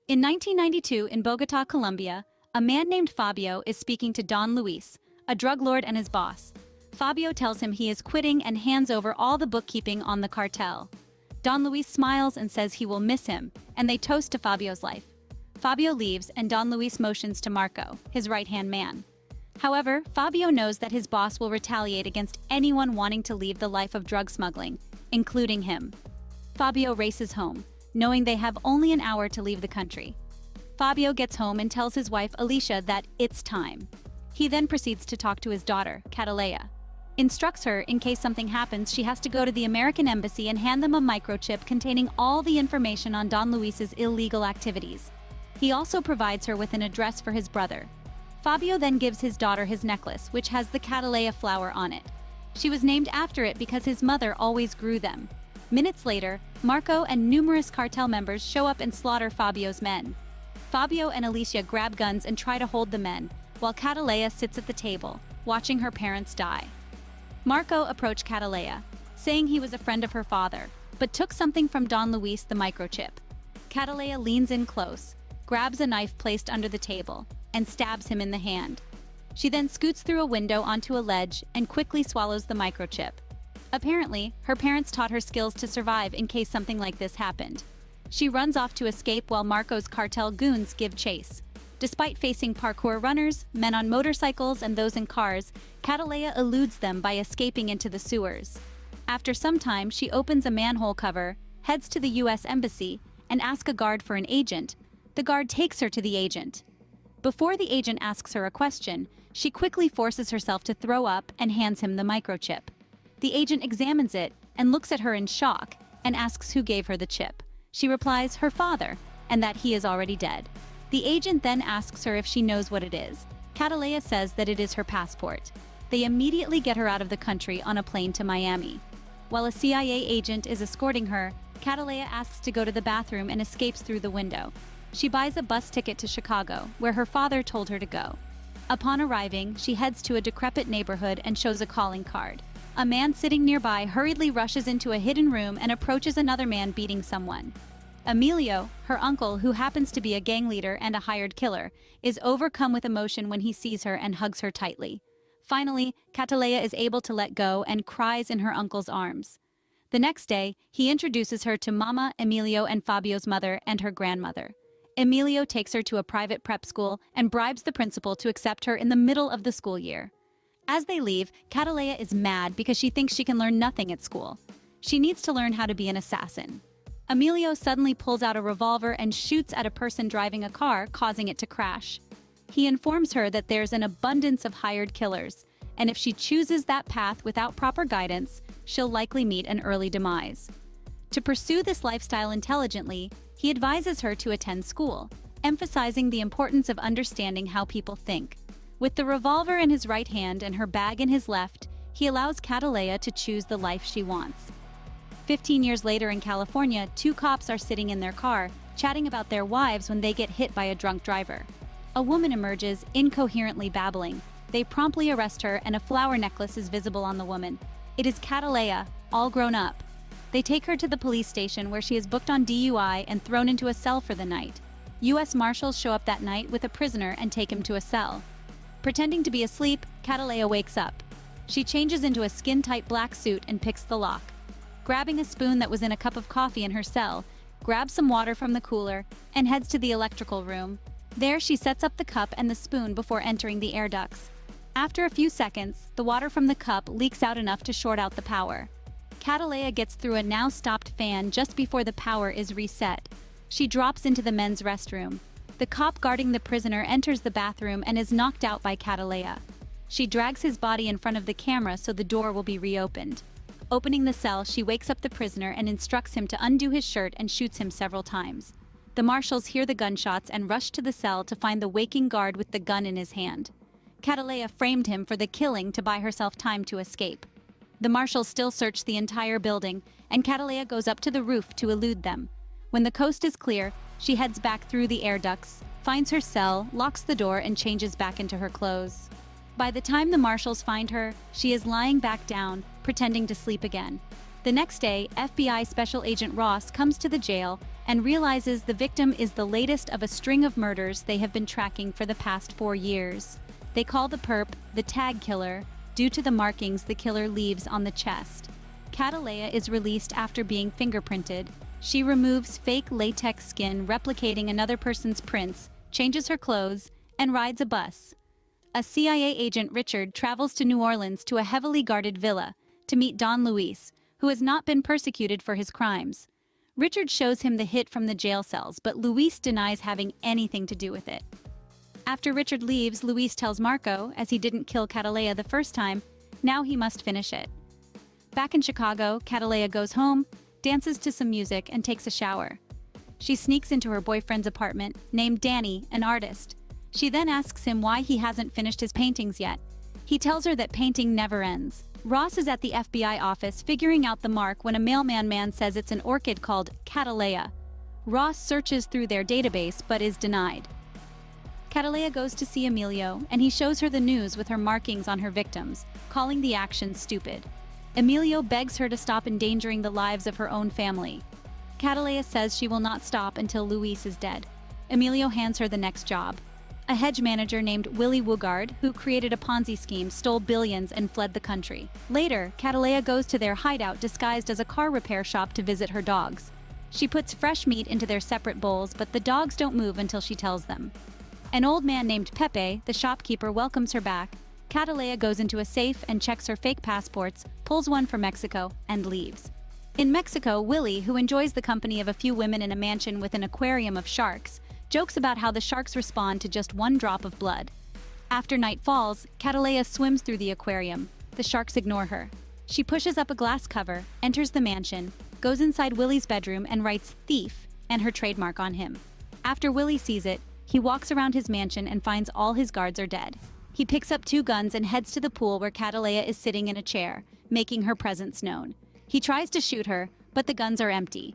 In 1992, in Bogota, Colombia, a man named Fabio is speaking to Don Luis, a drug lord and his boss. Fabio tells him he is quitting and hands over all the bookkeeping on the cartel. Don Luis smiles and says he will miss him, and they toast to Fabio's life. Fabio leaves, and Don Luis motions to Marco, his right-hand man. However, Fabio knows that his boss will retaliate against anyone wanting to leave the life of drug smuggling, including him. Fabio races home, knowing they have only an hour to leave the country. Fabio gets home and tells his wife Alicia that it's time. He then proceeds to talk to his daughter, Catalea. Instructs her in case something happens, she has to go to the American embassy and hand them a microchip containing all the information on Don Luis's illegal activities. He also provides her with an address for his brother. Fabio then gives his daughter his necklace, which has the Catalea flower on it. She was named after it because his mother always grew them. Minutes later, Marco and numerous cartel members show up and slaughter Fabio's men. Fabio and Alicia grab guns and try to hold the men, while Catalea sits at the table, watching her parents die. Marco approached Catalea, saying he was a friend of her father, but took something from Don Luis, the microchip. Catalea leans in close, grabs a knife placed under the table, and stabs him in the hand. She then scoots through a window onto a ledge and quickly swallows the microchip. Apparently, her parents taught her skills to survive in case something like this happened. She runs off to escape while Marco's cartel goons give chase. Despite facing parkour runners, men on motorcycles, and those in cars, Catalea eludes them by escaping into the sewers. After some time, she opens a manhole cover, heads to the U.S. Embassy, and asks a guard for an agent. The guard takes her to the agent. Before the agent asks her a question, she quickly forces herself to throw up and hands him the microchip. The agent examines it and looks at her in shock and asks who gave her the chip. She replies, her father, and that he is already dead. The agent then asks her if she knows what it is. Catalea says that it is her passport. They immediately get her out of the country on a plane to Miami. While a CIA agent is escorting her, Catalea asks to go to the bathroom and escapes through the window. She buys a bus ticket to Chicago, where her father told her to go. Upon arriving, she heads to a decrepit neighborhood and shows a calling card. A man sitting nearby hurriedly rushes into a hidden room and approaches another man beating someone. Emilio, her uncle, who happens to be a gang leader and a hired killer, is overcome with emotion when he sees her and hugs her tightly. Finally, Catalea is able to let go and cries in her uncle's arms. The next day, he introduces her to Mama, Emilio, and Fabio's mother and her grandmother. Emilio takes her to a private prep school and bribes the principal to accept her in the middle of the school year. As they leave, Catalea is mad because she thinks she can learn nothing at school. She needs to learn how to be an assassin. Emilio suddenly pulls out a revolver and shoots at a person driving a car, causing it to crash. He informs her that there's an abundance of hired killers, and if she chooses that path without proper guidance, she'll likely meet an early demise. To pursue this lifestyle intelligently, he advises her to attend school, emphasizing the importance of understanding how people think. With the revolver in his right hand and her bag in his left, he allows Catalea to choose the life she wants. 15 years later in California, two cops are sitting in their car, chatting about their wives when they get hit by a drunk driver. A woman emerges, incoherently babbling. They promptly arrest her, and a flower necklace is visible on the woman. It is Catalea, all grown up. They take her to the police station where she is booked on DUI and thrown into a cell for the night. U.S. Marshals show up that night with a prisoner and take him to a cell. Pretending to be asleep, Catalea wakes up. She changes into a skin-tight black suit and picks the lock. Grabbing a spoon that was in a cup of coffee in her cell, grabs some water from the cooler, and heads to the electrical room. There she sets up the cup and the spoon before entering the air ducts. After a few seconds, the water from the cup leaks out enough to short out the power. Catalea gets through a now-stopped fan just before the power is reset. She drops into the men's restroom. The cop guarding the prisoner enters the bathroom and is knocked out by Catalea. She drags his body in front of the camera so the door will be reopened. Opening the cell, she wakes up the prisoner and instructs him to undo his shirt and shoots him several times. The marshals hear the gunshots and rush to the cell to find the waking guard with the gun in his hand. Catalea framed him for the killing to buy herself time to escape. The marshals still search the entire building, and Catalea goes up to the roof to elude them. When the coast is clear, she heads back through the air ducts, finds her cell, locks the door, and changes back into her clothes. By the time the marshals find her, she is lying back down, pretending to sleep again. The next day, FBI Special Agent Ross comes to the jail and realizes the victim is the latest of a string of murders they have been tracking for the past 4 years. They call the perp the tag killer due to the markings the killer leaves on the chest. Catalea is released after being fingerprinted. She removes fake latex skin replicating another person's prints, changes her clothes, and rides a bus. A CIA agent, Richard, travels to New Orleans to a heavily guarded villa to meet Don Luis, who has not been persecuted for his crimes. Richard shows him the hit from the jail cells, but Luis denies having anything to do with it. After Richard leaves, Luis tells Marco, as he didn't kill Catalea the first time, now he must finish it. Back in Chicago, Catalea goes home, dances to some music, and takes a shower. She sneaks into her boyfriend's apartment, named Danny, an artist. She then asks him why he hasn't finished his paintings yet. He tells her that painting never ends. Ross is at the FBI office figuring out the mark when a mailman man says it's an orchid called Catalea. Ross searches through their database but is denied. Catalea goes to see Emilio, and he shows her the news with her markings on her victims, calling the action stupid. Emilio begs her to stop endangering the lives of her own family. Catalea says she will not stop until Luis is dead. Emilio hands her the next job. A hedge manager named Willie Woogard, who created a Ponzi scheme, stole billions and fled the country. Later, Catalea goes to their hideout disguised as a car repair shop to visit her dogs. She puts fresh meat into their separate bowls, but the dogs don't move until she tells them. An old man named Pepe, the shopkeeper, welcomes her back. Catalea goes into a safe and checks her fake passports, pulls one for Mexico, and leaves. In Mexico, Willie, who enjoys the company of a few women in a mansion with an aquarium of sharks, jokes about how the sharks respond to just one drop of blood. After night falls, Catalea swims through the aquarium. The sharks ignore her. She pushes up a glass cover, enters the mansion, goes inside Willie's bedroom and writes "thief" and her trademark on him. After Willie sees it, he walks around his mansion and finds all his guards are dead. He picks up 2 guns and heads to the pool where Catalea is sitting in a chair, making her presence known. He tries to shoot her, but the guns are empty.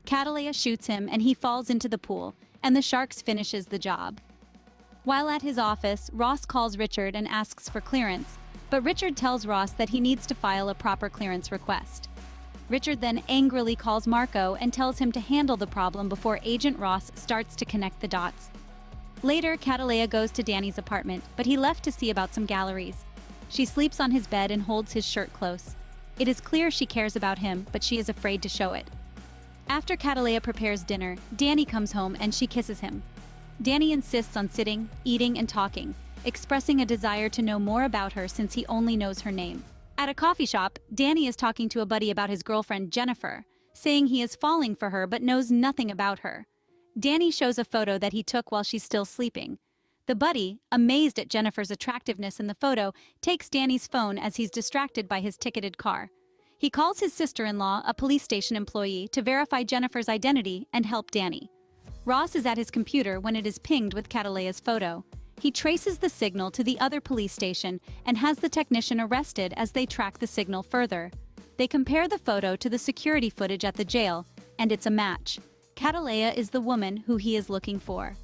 Catalea shoots him and he falls into the pool, and the sharks finishes the job. While at his office, Ross calls Richard and asks for clearance, but Richard tells Ross that he needs to file a proper clearance request. Richard then angrily calls Marco and tells him to handle the problem before Agent Ross starts to connect the dots. Later, Catalea goes to Danny's apartment, but he left to see about some galleries. She sleeps on his bed and holds his shirt close. It is clear she cares about him, but she is afraid to show it. After Catalea prepares dinner, Danny comes home and she kisses him. Danny insists on sitting, eating, and talking, expressing a desire to know more about her since he only knows her name. At a coffee shop, Danny is talking to a buddy about his girlfriend Jennifer, saying he is falling for her but knows nothing about her. Danny shows a photo that he took while she's still sleeping. The buddy, amazed at Jennifer's attractiveness in the photo, takes Danny's phone as he's distracted by his ticketed car. He calls his sister-in-law, a police station employee, to verify Jennifer's identity and help Danny. Ross is at his computer when it is pinged with Catalea's photo. He traces the signal to the other police station and has the technician arrested as they track the signal further. They compare the photo to the security footage at the jail, and it's a match. Catalea is the woman who he is looking for.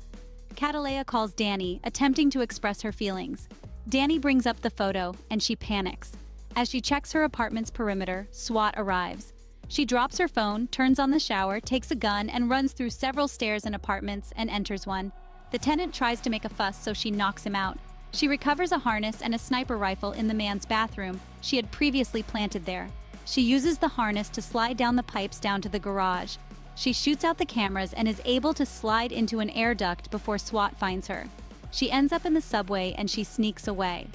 Catalea calls Danny, attempting to express her feelings. Danny brings up the photo, and she panics. As she checks her apartment's perimeter, SWAT arrives. She drops her phone, turns on the shower, takes a gun, and runs through several stairs and apartments and enters one. The tenant tries to make a fuss, so she knocks him out. She recovers a harness and a sniper rifle in the man's bathroom she had previously planted there. She uses the harness to slide down the pipes down to the garage. She shoots out the cameras and is able to slide into an air duct before SWAT finds her. She ends up in the subway and she sneaks away.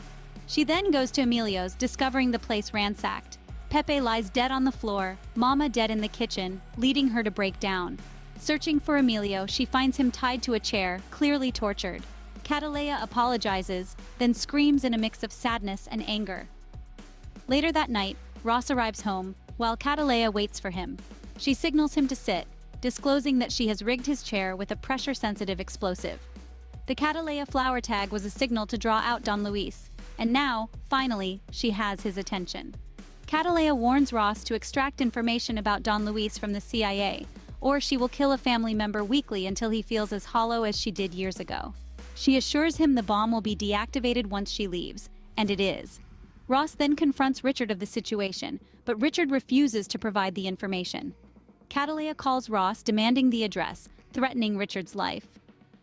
She then goes to Emilio's, discovering the place ransacked. Pepe lies dead on the floor, Mama dead in the kitchen, leading her to break down. Searching for Emilio, she finds him tied to a chair, clearly tortured. Catalea apologizes, then screams in a mix of sadness and anger. Later that night, Ross arrives home, while Catalea waits for him. She signals him to sit, disclosing that she has rigged his chair with a pressure-sensitive explosive. The Catalea flower tag was a signal to draw out Don Luis, and now, finally, she has his attention. Catalea warns Ross to extract information about Don Luis from the CIA, or she will kill a family member weekly until he feels as hollow as she did years ago. She assures him the bomb will be deactivated once she leaves, and it is. Ross then confronts Richard of the situation, but Richard refuses to provide the information. Catalea calls Ross, demanding the address, threatening Richard's life.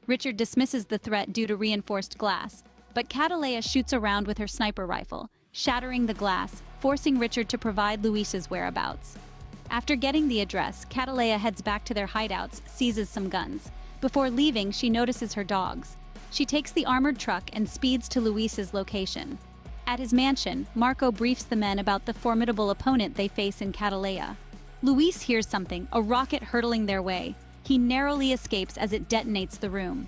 Richard dismisses the threat due to reinforced glass, but Catalea shoots around with her sniper rifle, shattering the glass, forcing Richard to provide Luis's whereabouts. After getting the address, Catalea heads back to their hideouts, seizes some guns. Before leaving, she notices her dogs. She takes the armored truck and speeds to Luis's location. At his mansion, Marco briefs the men about the formidable opponent they face in Catalea. Luis hears something, a rocket hurtling their way. He narrowly escapes as it detonates the room.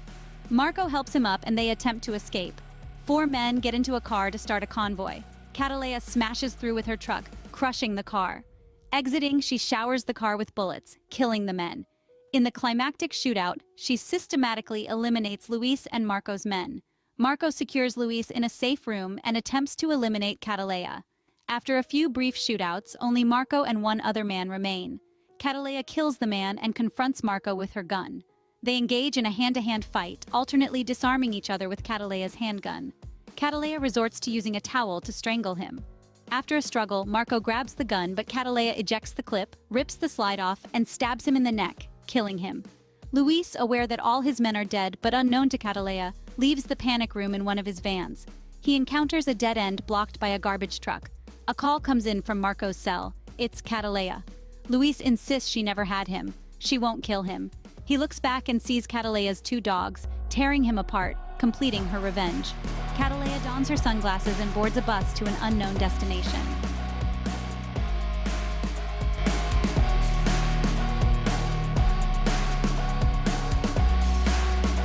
Marco helps him up and they attempt to escape. 4 men get into a car to start a convoy. Catalea smashes through with her truck, crushing the car. Exiting, she showers the car with bullets, killing the men. In the climactic shootout, she systematically eliminates Luis and Marco's men. Marco secures Luis in a safe room and attempts to eliminate Catalea. After a few brief shootouts, only Marco and 1 other man remain. Catalea kills the man and confronts Marco with her gun. They engage in a hand-to-hand fight, alternately disarming each other with Catalea's handgun. Catalea resorts to using a towel to strangle him. After a struggle, Marco grabs the gun, but Catalea ejects the clip, rips the slide off, and stabs him in the neck, killing him. Luis, aware that all his men are dead but unknown to Catalea, leaves the panic room in one of his vans. He encounters a dead end blocked by a garbage truck. A call comes in from Marco's cell. It's Catalea. Luis insists she never had him. She won't kill him. He looks back and sees Catalea's 2 dogs, tearing him apart, completing her revenge. Catalea dons her sunglasses and boards a bus to an unknown destination.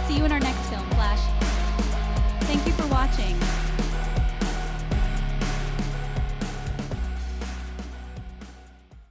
See you in our next Film Flash. Thank you for watching.